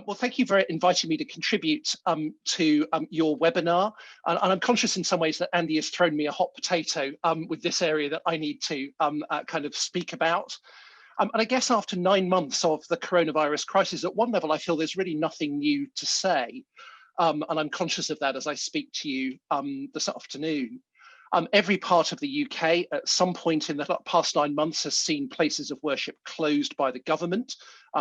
Well, thank you for inviting me to contribute to your webinar. And I'm conscious in some ways that Andy has thrown me a hot potato with this area that I need to kind of speak about. And I guess after 9 months of the coronavirus crisis, at one level, I feel there's really nothing new to say. And I'm conscious of that as I speak to you this afternoon. Every part of the UK at some point in the past 9 months has seen places of worship closed by the government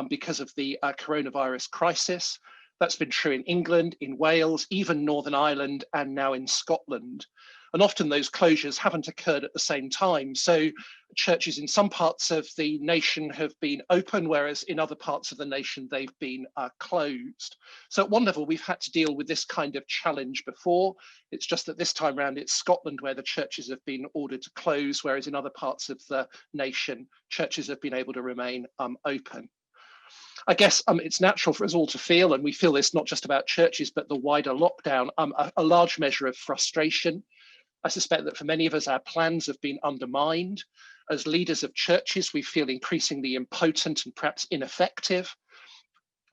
because of the coronavirus crisis. That's been true in England, in Wales, even Northern Ireland, and now in Scotland. And often those closures haven't occurred at the same time. So churches in some parts of the nation have been open, whereas in other parts of the nation, they've been closed. So at one level, we've had to deal with this kind of challenge before. It's just that this time around, it's Scotland where the churches have been ordered to close, whereas in other parts of the nation, churches have been able to remain open. I guess it's natural for us all to feel, and we feel this not just about churches, but the wider lockdown, a large measure of frustration. I suspect that for many of us, our plans have been undermined. As leaders of churches, we feel increasingly impotent and perhaps ineffective.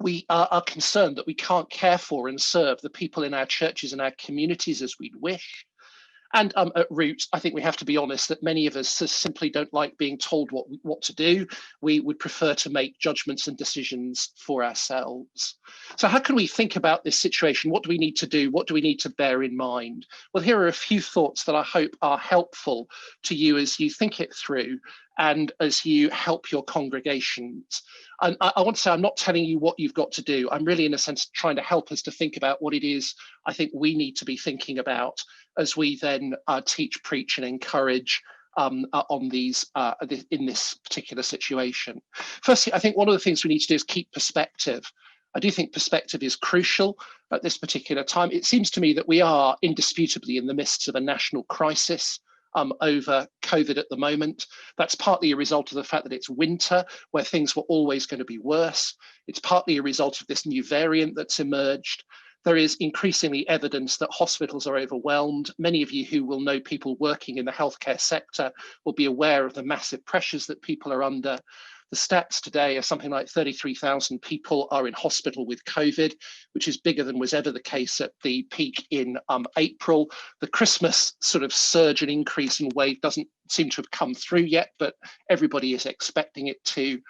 We are concerned that we can't care for and serve the people in our churches and our communities as we'd wish. And at root, I think we have to be honest that many of us simply don't like being told what to do. We would prefer to make judgments and decisions for ourselves. So how can we think about this situation? What do we need to do? What do we need to bear in mind? Well, here are a few thoughts that I hope are helpful to you as you think it through and as you help your congregations. And I want to say, I'm not telling you what you've got to do. I'm really, in a sense, trying to help us to think about what it is I think we need to be thinking about as we then teach, preach, and encourage on these in this particular situation. Firstly, I think one of the things we need to do is keep perspective. I do think perspective is crucial at this particular time. It seems to me that we are indisputably in the midst of a national crisis over COVID at the moment. That's partly a result of the fact that it's winter, where things were always going to be worse. It's partly a result of this new variant that's emerged. There is increasingly evidence that hospitals are overwhelmed. Many of you who will know people working in the healthcare sector will be aware of the massive pressures that people are under. The stats today are something like 33,000 people are in hospital with COVID, which is bigger than was ever the case at the peak in April. The Christmas sort of surge and increase in wave doesn't seem to have come through yet, but everybody is expecting it to.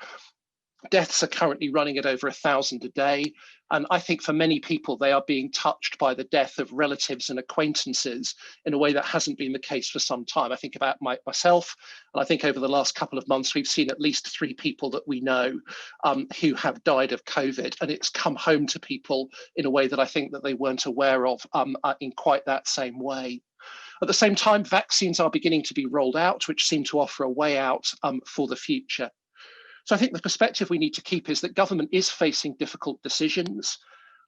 Deaths are currently running at over 1,000 a day. And I think for many people, they are being touched by the death of relatives and acquaintances in a way that hasn't been the case for some time. I think about myself, and I think over the last couple of months, we've seen at least 3 people that we know who have died of COVID. And it's come home to people in a way that I think that they weren't aware of in quite that same way. At the same time, vaccines are beginning to be rolled out, which seem to offer a way out for the future. So I think the perspective we need to keep is that government is facing difficult decisions.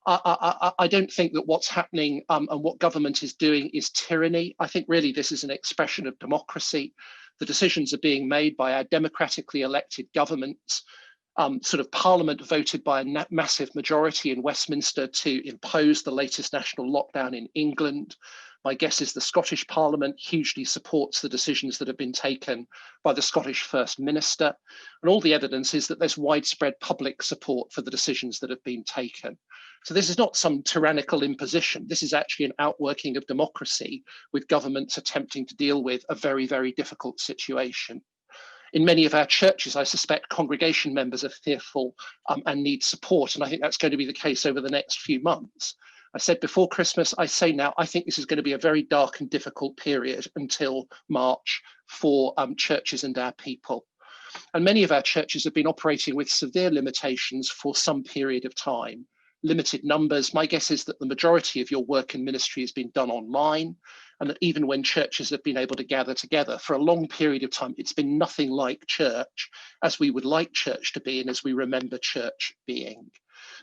I don't think that what's happening and what government is doing is tyranny. I think really this is an expression of democracy. The decisions are being made by our democratically elected governments. Sort of Parliament voted by a massive majority in Westminster to impose the latest national lockdown in England. My guess is the Scottish Parliament hugely supports the decisions that have been taken by the Scottish First Minister. And all the evidence is that there's widespread public support for the decisions that have been taken. So this is not some tyrannical imposition. This is actually an outworking of democracy with governments attempting to deal with a very, very difficult situation. In many of our churches, I suspect congregation members are fearful and need support. And I think that's going to be the case over the next few months. I said before Christmas, I say now, I think this is going to be a very dark and difficult period until March for churches and our people. And many of our churches have been operating with severe limitations for some period of time. Limited numbers. My guess is that the majority of your work and ministry has been done online, and that even when churches have been able to gather together for a long period of time, it's been nothing like church as we would like church to be and as we remember church being.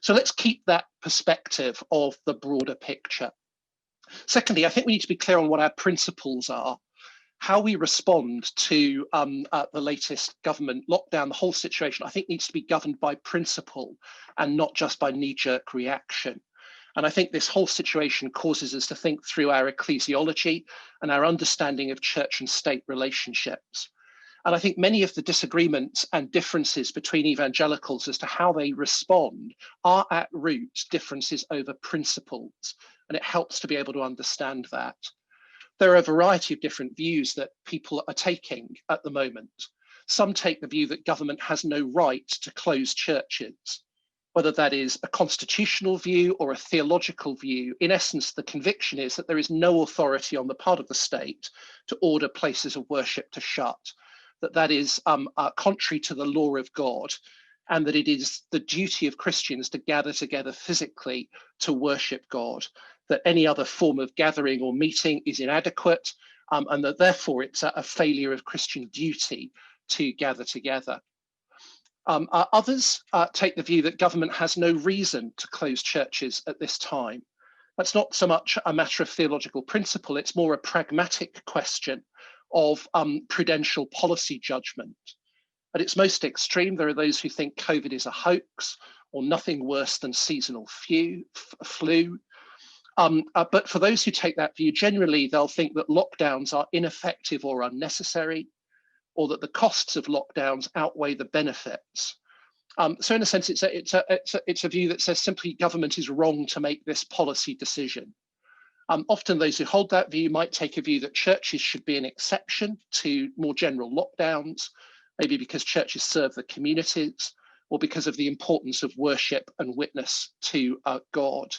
So let's keep that perspective of the broader picture. Secondly, I think we need to be clear on what our principles are. How we respond to the latest government lockdown, the whole situation, I think needs to be governed by principle and not just by knee-jerk reaction. And I think this whole situation causes us to think through our ecclesiology and our understanding of church and state relationships. And I think many of the disagreements and differences between evangelicals as to how they respond are at root differences over principles, and it helps to be able to understand that. There are a variety of different views that people are taking at the moment. Some take the view that government has no right to close churches, whether that is a constitutional view or a theological view. In essence, the conviction is that there is no authority on the part of the state to order places of worship to shut, that is contrary to the law of God, and that it is the duty of Christians to gather together physically to worship God, that any other form of gathering or meeting is inadequate, and that therefore it's a failure of Christian duty to gather together. Others take the view that government has no reason to close churches at this time. That's not so much a matter of theological principle, it's more a pragmatic question of prudential policy judgment. At its most extreme, there are those who think COVID is a hoax or nothing worse than seasonal flu. But for those who take that view, generally they'll think that lockdowns are ineffective or unnecessary, or that the costs of lockdowns outweigh the benefits. So in a sense, it's a view that says simply government is wrong to make this policy decision. Often those who hold that view might take a view that churches should be an exception to more general lockdowns, maybe because churches serve the communities, or because of the importance of worship and witness to God.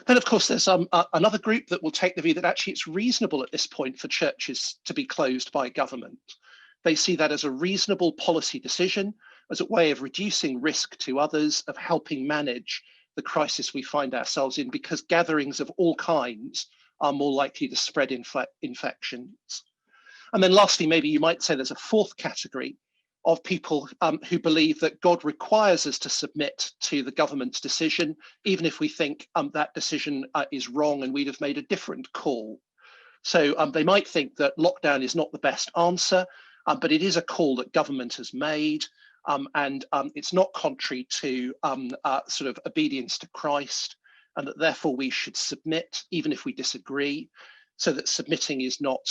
Then, of course, there's another group that will take the view that actually it's reasonable at this point for churches to be closed by government. They see that as a reasonable policy decision, as a way of reducing risk to others, of helping manage the crisis we find ourselves in, because gatherings of all kinds are more likely to spread infections. And then lastly, maybe you might say there's a fourth category of people who believe that God requires us to submit to the government's decision, even if we think that decision is wrong and we'd have made a different call. So they might think that lockdown is not the best answer, but it is a call that government has made, and it's not contrary to sort of obedience to Christ, and that therefore we should submit even if we disagree, so that submitting is not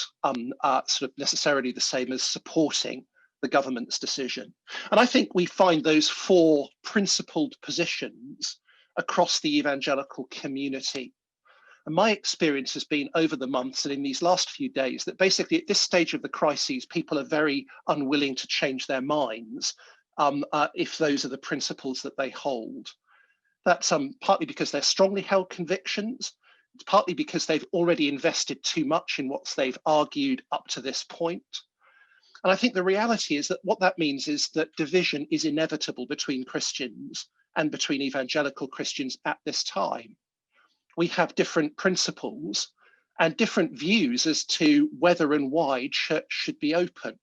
sort of necessarily the same as supporting the government's decision. And I think we find those four principled positions across the evangelical community. And my experience has been over the months and in these last few days that basically at this stage of the crises, people are very unwilling to change their minds if those are the principles that they hold. That's partly because they're strongly held convictions. It's partly because they've already invested too much in what they've argued up to this point. And I think the reality is that what that means is that division is inevitable between Christians and between evangelical Christians at this time. We have different principles and different views as to whether and why church should be open.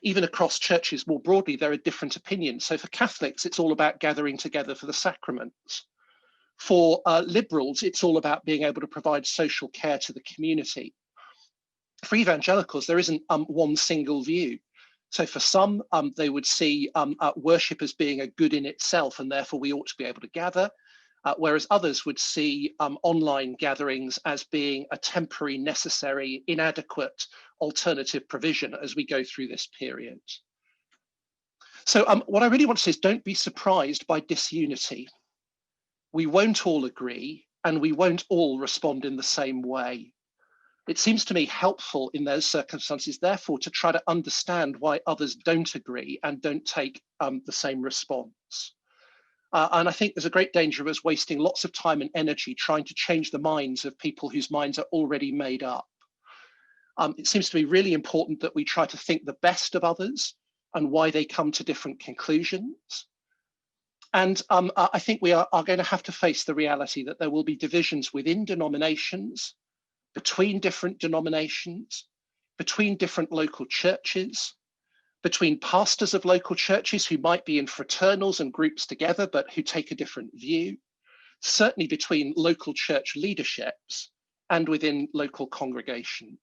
Even across churches more broadly, there are different opinions. So for Catholics, it's all about gathering together for the sacraments. For liberals, it's all about being able to provide social care to the community. For evangelicals, there isn't one single view. So for some, they would see worship as being a good in itself, and therefore we ought to be able to gather, whereas others would see online gatherings as being a temporary, necessary, inadequate alternative provision as we go through this period. So what I really want to say is don't be surprised by disunity. We won't all agree, and we won't all respond in the same way. It seems to me helpful in those circumstances, therefore, to try to understand why others don't agree and don't take the same response. And I think there's a great danger of us wasting lots of time and energy trying to change the minds of people whose minds are already made up. It seems to be really important that we try to think the best of others and why they come to different conclusions. And I think we are going to have to face the reality that there will be divisions within denominations, between different denominations, between different local churches, between pastors of local churches who might be in fraternals and groups together, but who take a different view, certainly between local church leaderships and within local congregations.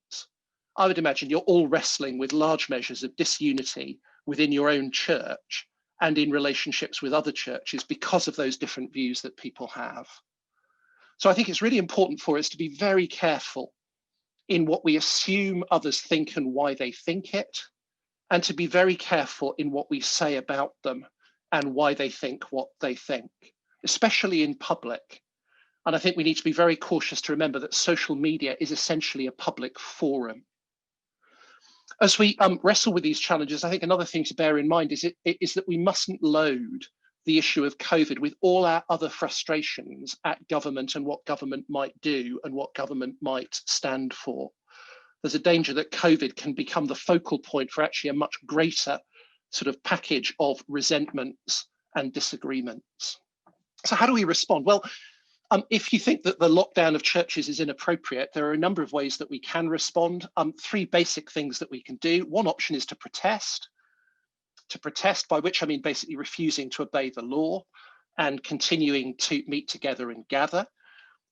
I would imagine you're all wrestling with large measures of disunity within your own church and in relationships with other churches because of those different views that people have. So I think it's really important for us to be very careful in what we assume others think and why they think it, and to be very careful in what we say about them and why they think what they think, especially in public. And I think we need to be very cautious to remember that social media is essentially a public forum. As we wrestle with these challenges, I think another thing to bear in mind is that we mustn't load the issue of COVID with all our other frustrations at government and what government might do and what government might stand for. There's a danger that COVID can become the focal point for actually a much greater sort of package of resentments and disagreements. So how do we respond? Well, if you think that the lockdown of churches is inappropriate, there are a number of ways that we can respond. Three basic things that we can do. One option is to protest, by which I mean basically refusing to obey the law and continuing to meet together and gather.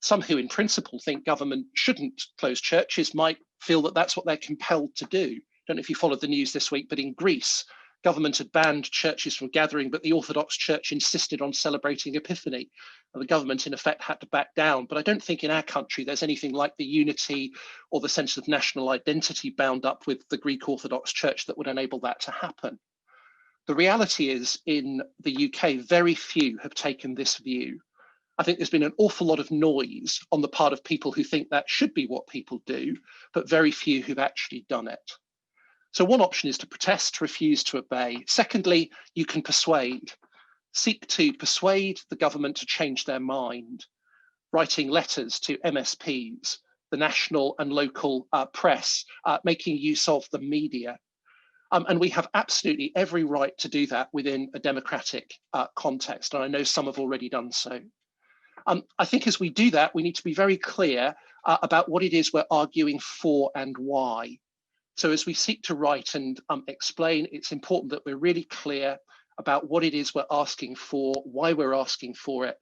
Some who in principle think government shouldn't close churches might feel that that's what they're compelled to do. I don't know if you followed the news this week, but in Greece, government had banned churches from gathering, but the Orthodox Church insisted on celebrating Epiphany. And the government, in effect, had to back down. But I don't think in our country there's anything like the unity or the sense of national identity bound up with the Greek Orthodox Church that would enable that to happen. The reality is, in the UK, very few have taken this view. I think there's been an awful lot of noise on the part of people who think that should be what people do, but very few who've actually done it. So one option is to protest, refuse to obey. Secondly, you can persuade. Seek to persuade the government to change their mind, writing letters to MSPs, the national and local press, making use of the media. And we have absolutely every right to do that within a democratic context. And I know some have already done so. I think as we do that, we need to be very clear about what it is we're arguing for and why. So as we seek to write and explain, it's important that we're really clear about what it is we're asking for, why we're asking for it.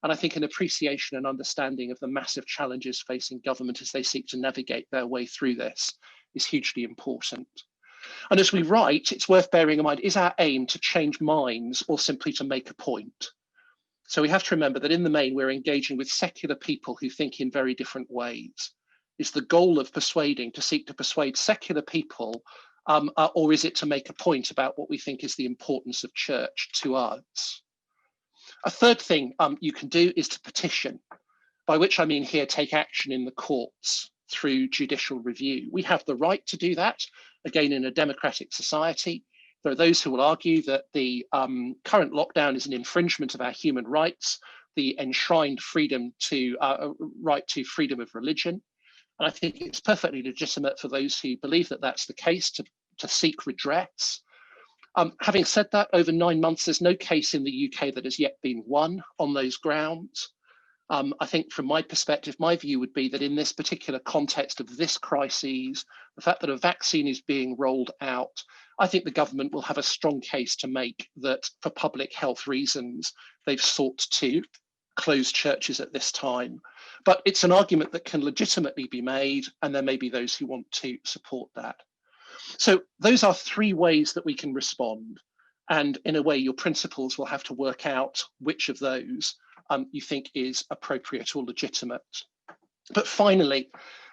And I think an appreciation and understanding of the massive challenges facing government as they seek to navigate their way through this is hugely important. And as we write, it's worth bearing in mind, is our aim to change minds or simply to make a point? So we have to remember that in the main, we're engaging with secular people who think in very different ways. Is the goal of persuading to seek to persuade secular people, or is it to make a point about what we think is the importance of church to us? A third thing you can do is to petition, by which I mean here take action in the courts through judicial review. We have the right to do that, again, in a democratic society. There are those who will argue that the current lockdown is an infringement of our human rights, the enshrined freedom to right to freedom of religion. And I think it's perfectly legitimate for those who believe that that's the case to seek redress. Having said that, over 9 months, there's no case in the UK that has yet been won on those grounds. I think from my perspective, my view would be that in this particular context of this crisis, the fact that a vaccine is being rolled out, I think the government will have a strong case to make that for public health reasons, they've sought to close churches at this time. But it's an argument that can legitimately be made, and there may be those who want to support that. So those are three ways that we can respond. And in a way, your principals will have to work out which of those you think is appropriate or legitimate. But finally,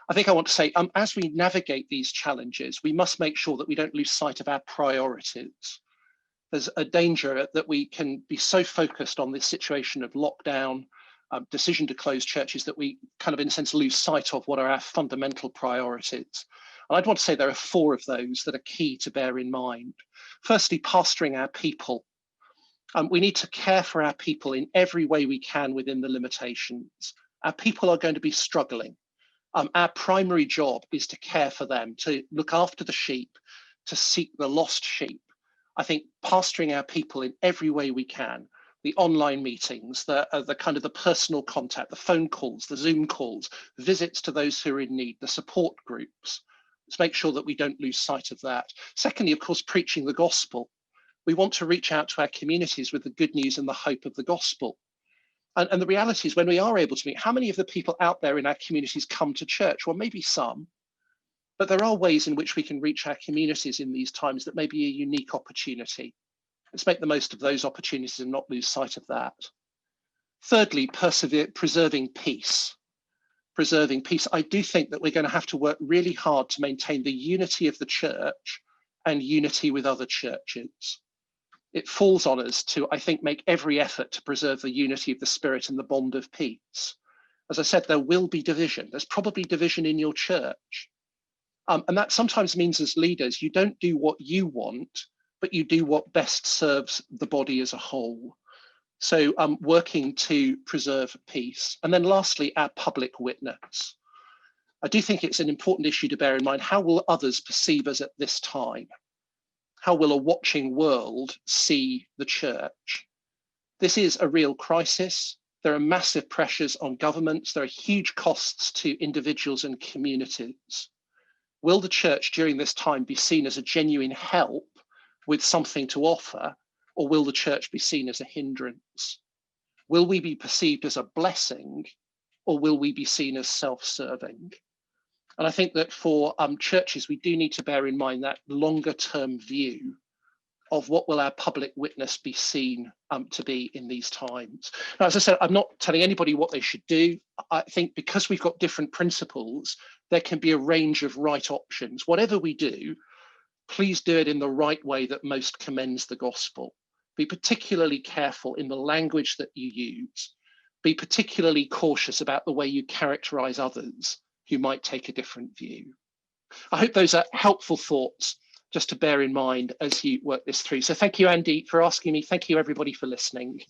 I think I want to say, as we navigate these challenges, we must make sure that we don't lose sight of our priorities. There's a danger that we can be so focused on this situation of lockdown, decision to close churches, that we kind of, in a sense, lose sight of what are our fundamental priorities. And I'd want to say there are four of those that are key to bear in mind. Firstly, pastoring our people. We need to care for our people in every way we can within the limitations. Our people are going to be struggling. Our primary job is to care for them, to look after the sheep, to seek the lost sheep. I think pastoring our people in every way we can, the online meetings, the kind of the personal contact, the phone calls, the Zoom calls, visits to those who are in need, the support groups. Let's make sure that we don't lose sight of that. Secondly, of course, preaching the gospel. We want to reach out to our communities with the good news and the hope of the gospel. And the reality is, when we are able to meet, how many of the people out there in our communities come to church? Well, maybe some, but there are ways in which we can reach our communities in these times that may be a unique opportunity. Let's make the most of those opportunities and not lose sight of that. Thirdly, preserving peace. Preserving peace. I do think that we're going to have to work really hard to maintain the unity of the church and unity with other churches. It falls on us to, I think, make every effort to preserve the unity of the spirit and the bond of peace. As I said, there will be division. There's probably division in your church. And that sometimes means as leaders, you don't do what you want, but you do what best serves the body as a whole. So working to preserve peace. And then lastly, our public witness. I do think it's an important issue to bear in mind. How will others perceive us at this time? How will a watching world see the church? This is a real crisis. There are massive pressures on governments. There are huge costs to individuals and communities. Will the church during this time be seen as a genuine help with something to offer, or will the church be seen as a hindrance? Will we be perceived as a blessing, or will we be seen as self-serving? And I think that for churches, we do need to bear in mind that longer term view of what will our public witness be seen to be in these times. Now, as I said, I'm not telling anybody what they should do. I think because we've got different principles, there can be a range of right options. Whatever we do, please do it in the right way that most commends the gospel. Be particularly careful in the language that you use. Be particularly cautious about the way you characterize others who might take a different view. I hope those are helpful thoughts just to bear in mind as you work this through. So thank you, Andy, for asking me. Thank you, everybody, for listening.